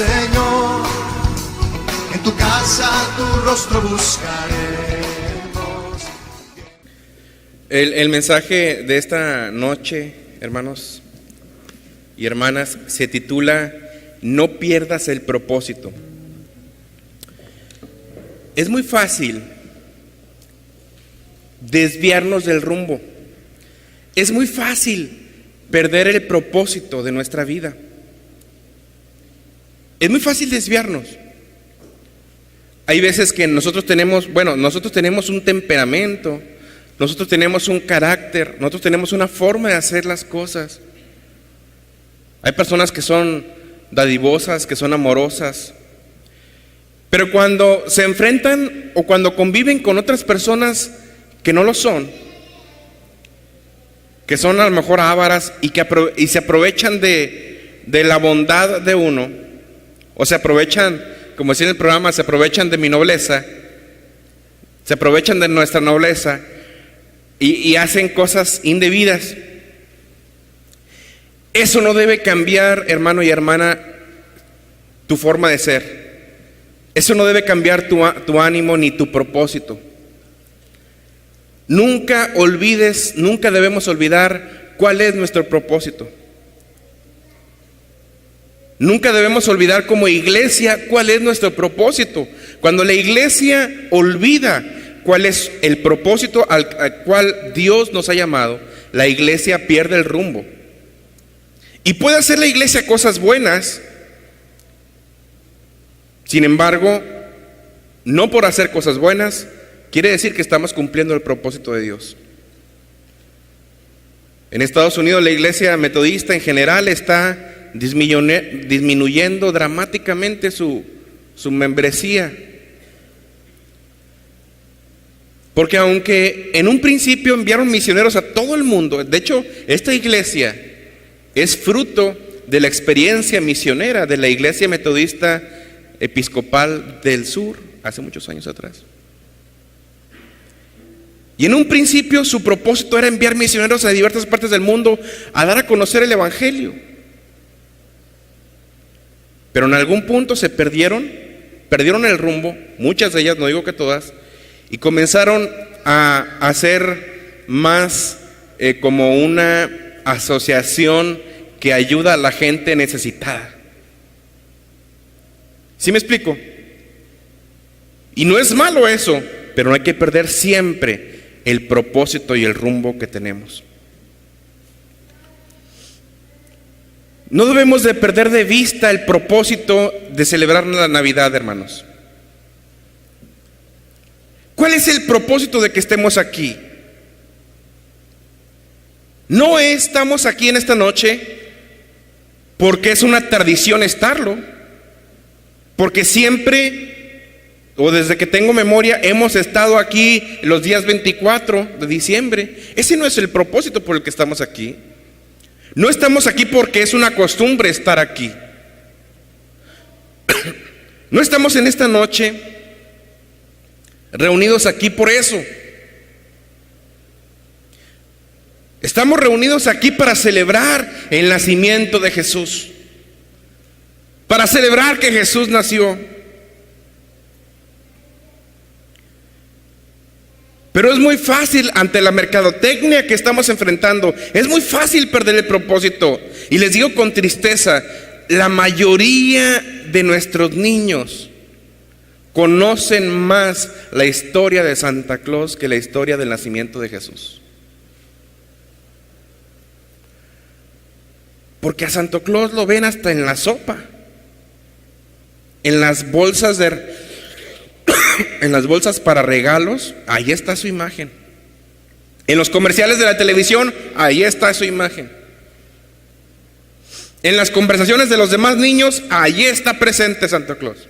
Señor, en tu casa tu rostro buscaremos. El mensaje de esta noche, hermanos y hermanas, se titula No pierdas el propósito. Es muy fácil desviarnos del rumbo. Es muy fácil perder el propósito de nuestra vida. Es muy fácil desviarnos. Hay veces que nosotros tenemos un temperamento, nosotros tenemos un carácter, nosotros tenemos una forma de hacer las cosas. Hay personas que son dadivosas, que son amorosas, pero cuando se enfrentan o cuando conviven con otras personas que no lo son, que son a lo mejor ávaras y se aprovechan de la bondad de uno, o se aprovechan, como decía en el programa, se aprovechan de mi nobleza, se aprovechan de nuestra nobleza y hacen cosas indebidas. Eso no debe cambiar, hermano y hermana, tu forma de ser. Eso no debe cambiar tu ánimo ni tu propósito. Nunca debemos olvidar cuál es nuestro propósito. Nunca debemos olvidar como iglesia cuál es nuestro propósito. Cuando la iglesia olvida cuál es el propósito al cual Dios nos ha llamado, la iglesia pierde el rumbo. Y puede hacer la iglesia cosas buenas, sin embargo, no por hacer cosas buenas quiere decir que estamos cumpliendo el propósito de Dios. En Estados Unidos la iglesia metodista en general está disminuyendo dramáticamente su membresía. Porque aunque en un principio enviaron misioneros a todo el mundo, de hecho esta iglesia es fruto de la experiencia misionera de la iglesia metodista episcopal del sur, hace muchos años atrás. Y en un principio su propósito era enviar misioneros a diversas partes del mundo a dar a conocer el evangelio. Pero en algún punto se perdieron el rumbo, muchas de ellas, no digo que todas, y comenzaron a hacer más como una asociación que ayuda a la gente necesitada. ¿Sí me explico? Y no es malo eso, pero no hay que perder siempre el propósito y el rumbo que tenemos. No debemos de perder de vista el propósito de celebrar la Navidad, hermanos. ¿Cuál es el propósito de que estemos aquí? No estamos aquí en esta noche porque es una tradición estarlo, porque siempre, o desde que tengo memoria, hemos estado aquí los días 24 de diciembre. Ese no es el propósito por el que estamos aquí. No estamos aquí porque es una costumbre estar aquí. No estamos en esta noche reunidos aquí por eso. Estamos reunidos aquí para celebrar el nacimiento de Jesús, para celebrar que Jesús nació. Pero es muy fácil, ante la mercadotecnia que estamos enfrentando, es muy fácil perder el propósito. Y les digo con tristeza, la mayoría de nuestros niños conocen más la historia de Santa Claus que la historia del nacimiento de Jesús. Porque a Santo Claus lo ven hasta en la sopa, en las bolsas en las bolsas para regalos, ahí está su imagen. En los comerciales de la televisión, ahí está su imagen. En las conversaciones de los demás niños, ahí está presente Santa Claus.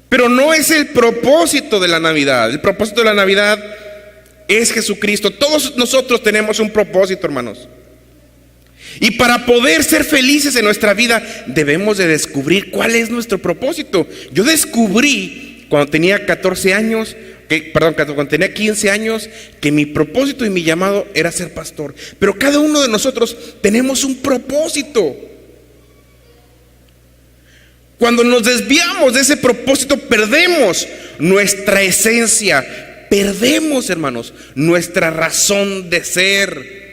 Pero no es el propósito de la Navidad. El propósito de la Navidad es Jesucristo. Todos nosotros tenemos un propósito, hermanos. Y para poder ser felices en nuestra vida debemos de descubrir cuál es nuestro propósito. Yo descubrí cuando tenía 14 años cuando tenía 15 años, que mi propósito y mi llamado era ser pastor. Pero cada uno de nosotros tenemos un propósito. Cuando nos desviamos de ese propósito, perdemos nuestra esencia, perdemos, hermanos, nuestra razón de ser.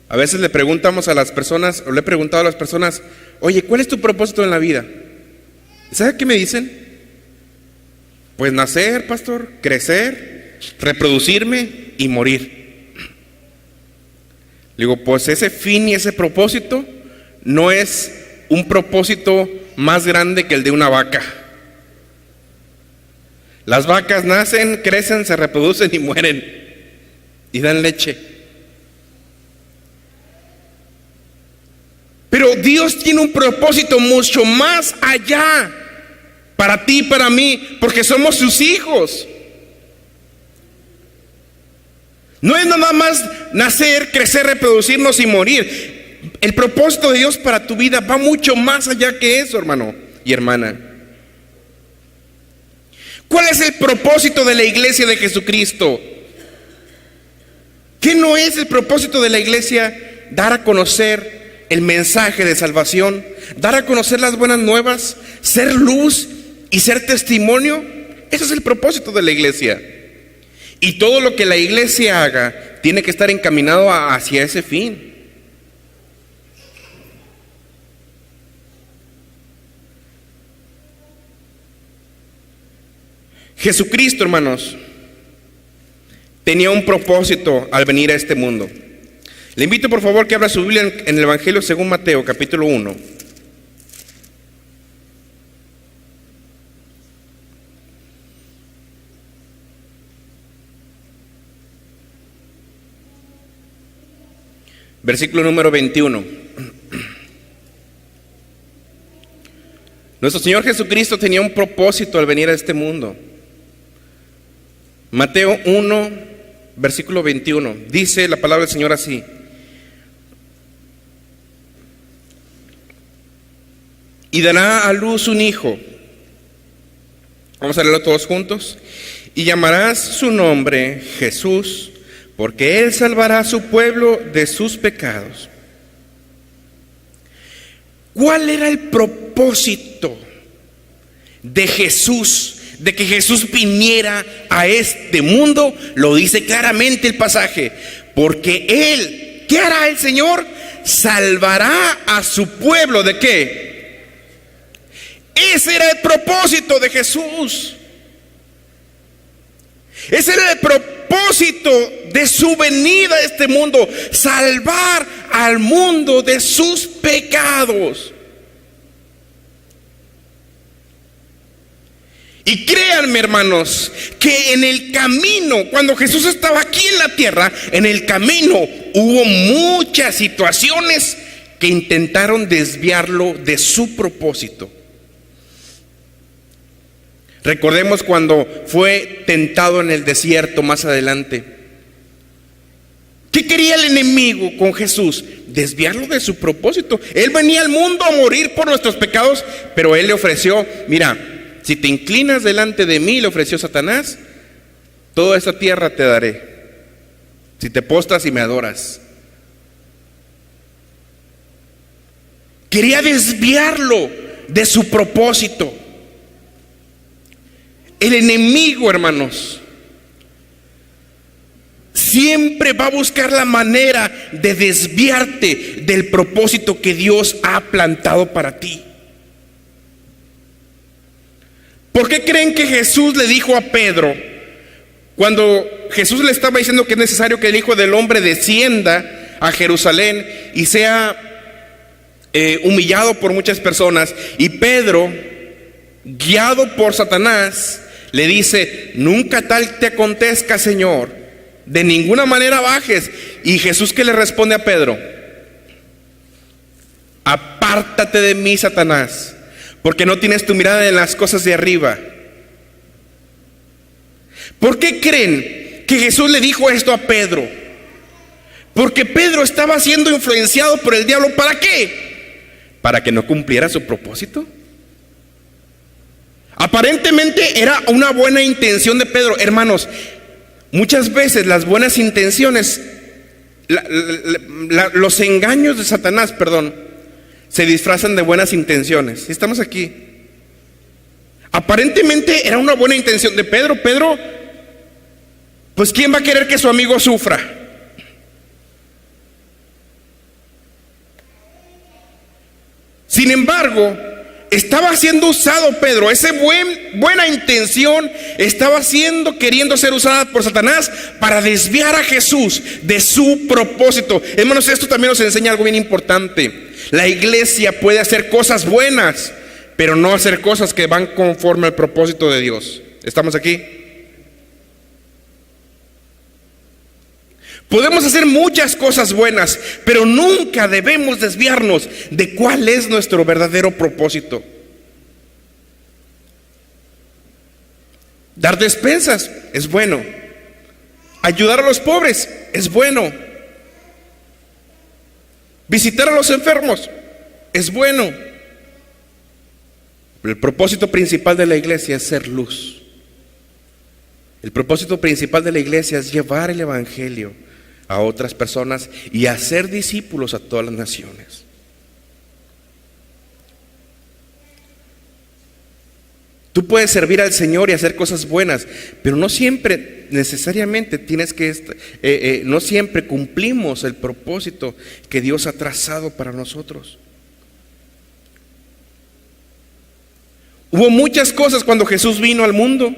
A veces le preguntamos a las personas, o le he preguntado a las personas, oye, ¿cuál es tu propósito en la vida? ¿Sabe qué me dicen? Pues nacer, pastor, crecer, reproducirme y morir. Le digo, pues ese fin y ese propósito no es un propósito más grande que el de una vaca. Las vacas nacen, crecen, se reproducen y mueren y dan leche. Pero Dios tiene un propósito mucho más allá para ti y para mí, porque somos sus hijos. No es nada más nacer, crecer, reproducirnos y morir. El propósito de Dios para tu vida va mucho más allá que eso, hermano y hermana. ¿Cuál es el propósito de la iglesia de Jesucristo? ¿Qué no es el propósito de la iglesia? Dar a conocer el mensaje de salvación, dar a conocer las buenas nuevas, ser luz y ser testimonio. Ese es el propósito de la iglesia. Y todo lo que la iglesia haga tiene que estar encaminado hacia ese fin. Jesucristo, hermanos, tenía un propósito al venir a este mundo. Le invito por favor que abra su Biblia en el Evangelio según Mateo, capítulo 1. Versículo número 21. Nuestro Señor Jesucristo tenía un propósito al venir a este mundo. Mateo 1, versículo 21. Dice la palabra del Señor así: y dará a luz un hijo. Vamos a leerlo todos juntos. Y llamarás su nombre Jesús, porque él salvará a su pueblo de sus pecados. ¿Cuál era el propósito de Jesús? De que Jesús viniera a este mundo. Lo dice claramente el pasaje. Porque él, ¿qué hará el Señor? Salvará a su pueblo. ¿De qué? Ese era el propósito de Jesús. Ese era el propósito de su venida a este mundo: salvar al mundo de sus pecados. Y créanme, hermanos, que en el camino, cuando Jesús estaba aquí en la tierra, en el camino hubo muchas situaciones que intentaron desviarlo de su propósito. Recordemos cuando fue tentado en el desierto más adelante. ¿Qué quería el enemigo con Jesús? Desviarlo de su propósito. Él venía al mundo a morir por nuestros pecados, pero él le ofreció, mira, si te inclinas delante de mí, le ofreció Satanás, toda esta tierra te daré, si te postras y me adoras. Quería desviarlo de su propósito. El enemigo, hermanos, siempre va a buscar la manera de desviarte del propósito que Dios ha plantado para ti. ¿Por qué creen que Jesús le dijo a Pedro, cuando Jesús le estaba diciendo que es necesario que el Hijo del Hombre descienda a Jerusalén y sea humillado por muchas personas, y Pedro, guiado por Satanás, le dice: nunca tal te acontezca, Señor, de ninguna manera bajes? Y Jesús, ¿qué le responde a Pedro? Apártate de mí, Satanás, porque no tienes tu mirada en las cosas de arriba. ¿Por qué creen que Jesús le dijo esto a Pedro? Porque Pedro estaba siendo influenciado por el diablo. ¿Para qué? ¿Para que no cumpliera su propósito? Aparentemente era una buena intención de Pedro. Hermanos, muchas veces las buenas intenciones, los engaños de Satanás, se disfrazan de buenas intenciones. ¿Sí estamos aquí? Aparentemente era una buena intención de Pedro. Pedro, pues ¿quién va a querer que su amigo sufra? Sin embargo, estaba siendo usado Pedro, esa buena intención estaba queriendo ser usada por Satanás para desviar a Jesús de su propósito. Hermanos, esto también nos enseña algo bien importante. La iglesia puede hacer cosas buenas, pero no hacer cosas que van conforme al propósito de Dios. ¿Estamos aquí? Podemos hacer muchas cosas buenas, pero nunca debemos desviarnos de cuál es nuestro verdadero propósito. Dar despensas es bueno. Ayudar a los pobres es bueno. Visitar a los enfermos es bueno. Pero el propósito principal de la iglesia es ser luz. El propósito principal de la iglesia es llevar el evangelio a otras personas y hacer discípulos a todas las naciones. Tú puedes servir al Señor y hacer cosas buenas, pero no siempre necesariamente no siempre cumplimos el propósito que Dios ha trazado para nosotros. Hubo muchas cosas cuando Jesús vino al mundo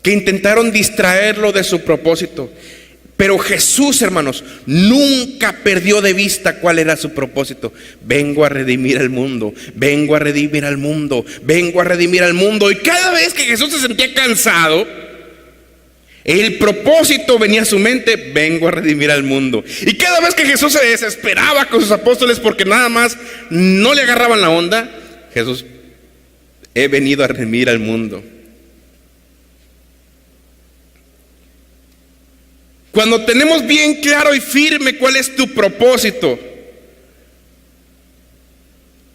que intentaron distraerlo de su propósito. Pero Jesús, hermanos, nunca perdió de vista cuál era su propósito. Vengo a redimir al mundo, vengo a redimir al mundo, vengo a redimir al mundo. Y cada vez que Jesús se sentía cansado, el propósito venía a su mente: vengo a redimir al mundo. Y cada vez que Jesús se desesperaba con sus apóstoles porque nada más no le agarraban la onda, Jesús: he venido a redimir al mundo. Cuando tenemos bien claro y firme cuál es tu propósito,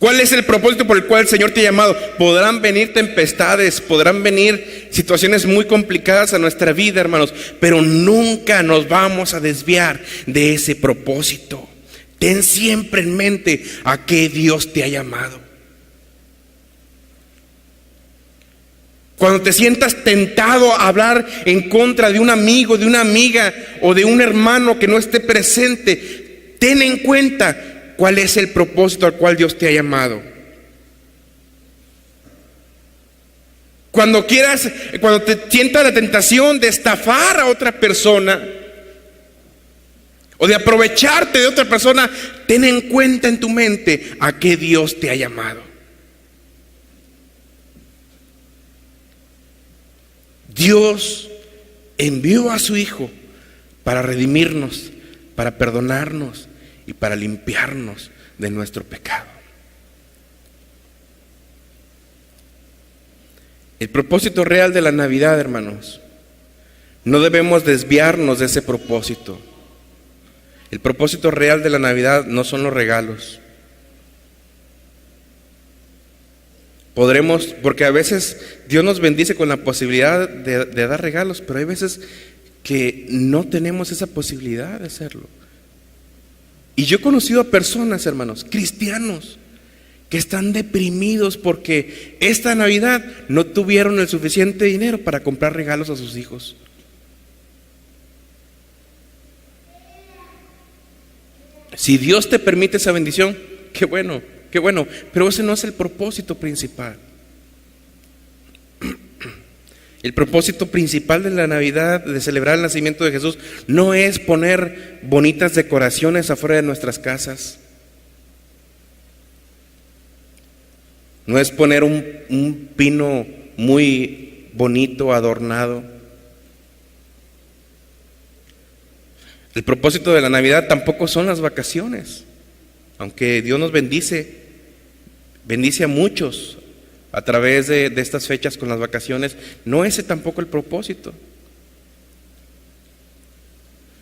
cuál es el propósito por el cual el Señor te ha llamado, podrán venir tempestades, podrán venir situaciones muy complicadas a nuestra vida, hermanos, pero nunca nos vamos a desviar de ese propósito. Ten siempre en mente a qué Dios te ha llamado. Cuando te sientas tentado a hablar en contra de un amigo, de una amiga o de un hermano que no esté presente, ten en cuenta cuál es el propósito al cual Dios te ha llamado. Cuando te sientas la tentación de estafar a otra persona o de aprovecharte de otra persona, ten en cuenta en tu mente a qué Dios te ha llamado. Dios envió a su Hijo para redimirnos, para perdonarnos y para limpiarnos de nuestro pecado. El propósito real de la Navidad, hermanos, no debemos desviarnos de ese propósito. El propósito real de la Navidad no son los regalos. Porque a veces Dios nos bendice con la posibilidad de dar regalos, pero hay veces que no tenemos esa posibilidad de hacerlo. Y yo he conocido a personas, hermanos, cristianos, que están deprimidos porque esta Navidad no tuvieron el suficiente dinero para comprar regalos a sus hijos. Si Dios te permite esa bendición, qué bueno, pero ese no es el propósito principal. El propósito principal de la Navidad, de celebrar el nacimiento de Jesús, no es poner bonitas decoraciones afuera de nuestras casas. No es poner un pino muy bonito, adornado. El propósito de la Navidad tampoco son las vacaciones. Aunque Dios nos bendice a muchos a través de estas fechas con las vacaciones, no ese tampoco el propósito.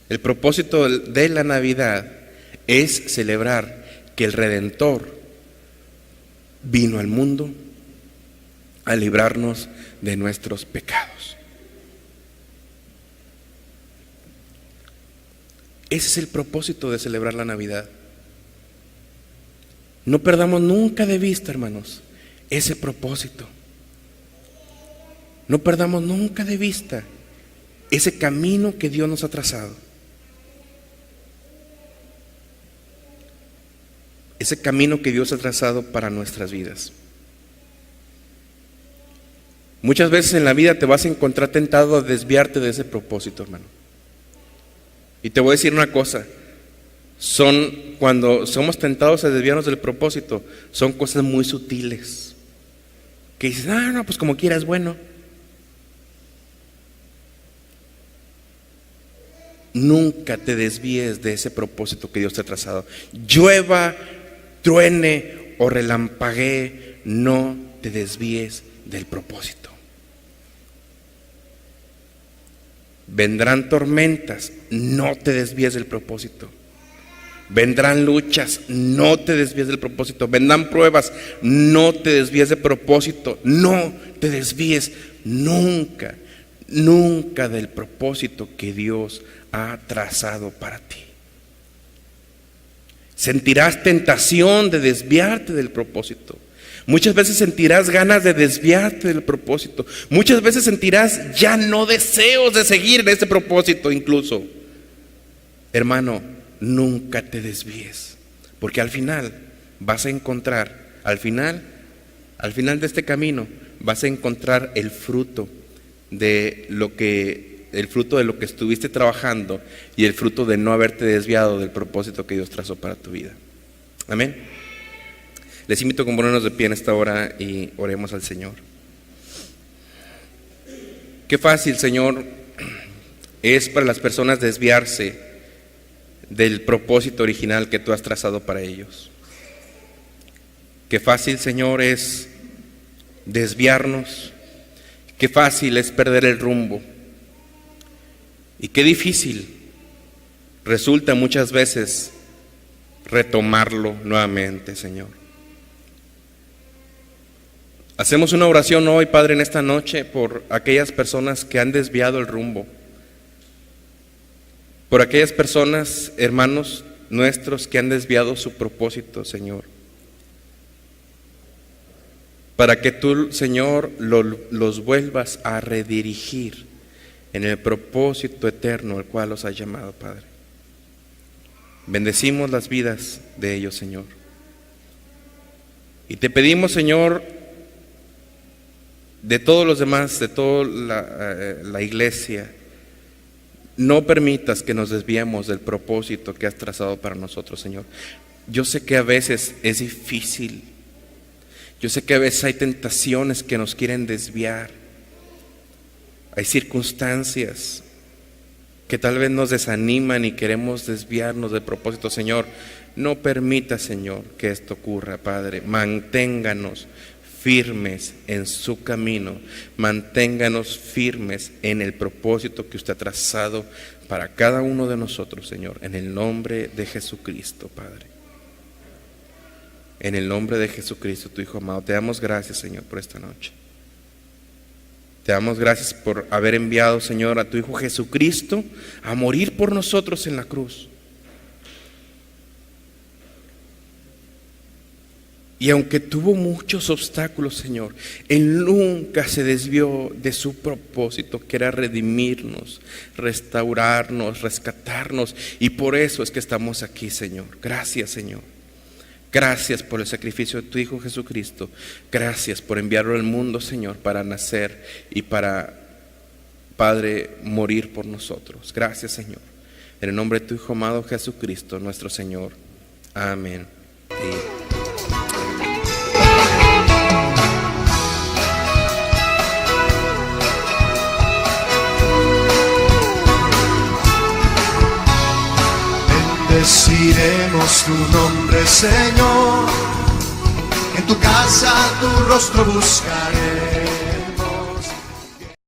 El propósito de la Navidad es celebrar que el Redentor vino al mundo a librarnos de nuestros pecados. Ese es el propósito de celebrar la Navidad. No perdamos nunca de vista, hermanos, ese propósito. No perdamos nunca de vista ese camino que Dios nos ha trazado. Ese camino que Dios ha trazado para nuestras vidas. Muchas veces en la vida te vas a encontrar tentado a desviarte de ese propósito, hermano. Y te voy a decir una cosa. Cuando somos tentados a desviarnos del propósito, son cosas muy sutiles. Que dices, no, pues como quieras, bueno. Nunca te desvíes de ese propósito que Dios te ha trazado. Llueva, truene o relampaguee, no te desvíes del propósito. Vendrán tormentas, no te desvíes del propósito. Vendrán luchas, no te desvíes del propósito. Vendrán pruebas, no te desvíes del propósito. No te desvíes nunca, nunca del propósito que Dios ha trazado para ti. Sentirás tentación de desviarte del propósito. Muchas veces sentirás ganas de desviarte del propósito. Muchas veces sentirás ya no deseos de seguir en este propósito incluso. Hermano, nunca te desvíes, porque al final vas a encontrar, al final de este camino vas a encontrar el fruto de lo que estuviste trabajando y el fruto de no haberte desviado del propósito que Dios trazó para tu vida. Amén. Les invito a ponernos de pie en esta hora y oremos al Señor. Qué fácil, Señor, es para las personas desviarse del propósito original que tú has trazado para ellos. Qué fácil, Señor, es desviarnos. Qué fácil es perder el rumbo. Y qué difícil resulta muchas veces retomarlo nuevamente, Señor. Hacemos una oración hoy, Padre, en esta noche por aquellas personas que han desviado el rumbo. Por aquellas personas, hermanos nuestros, que han desviado su propósito, Señor. Para que tú, Señor, los vuelvas a redirigir en el propósito eterno al cual los has llamado, Padre. Bendecimos las vidas de ellos, Señor. Y te pedimos, Señor, de todos los demás, de toda la iglesia, no permitas que nos desviemos del propósito que has trazado para nosotros, Señor. Yo sé que a veces es difícil. Yo sé que a veces hay tentaciones que nos quieren desviar. Hay circunstancias que tal vez nos desaniman y queremos desviarnos del propósito, Señor. No permita, Señor, que esto ocurra, Padre. Manténganos firmes en su camino, manténganos firmes en el propósito que usted ha trazado para cada uno de nosotros, Señor, en el nombre de Jesucristo, Padre. En el nombre de Jesucristo, tu Hijo amado, te damos gracias, Señor, por esta noche. Te damos gracias por haber enviado, Señor, a tu Hijo Jesucristo a morir por nosotros en la cruz. Y aunque tuvo muchos obstáculos, Señor, Él nunca se desvió de su propósito, que era redimirnos, restaurarnos, rescatarnos. Y por eso es que estamos aquí, Señor. Gracias, Señor. Gracias por el sacrificio de tu Hijo Jesucristo. Gracias por enviarlo al mundo, Señor, para nacer y para, Padre, morir por nosotros. Gracias, Señor. En el nombre de tu Hijo amado Jesucristo, nuestro Señor. Amén. Bendeciremos tu nombre, Señor, en tu casa tu rostro buscaré.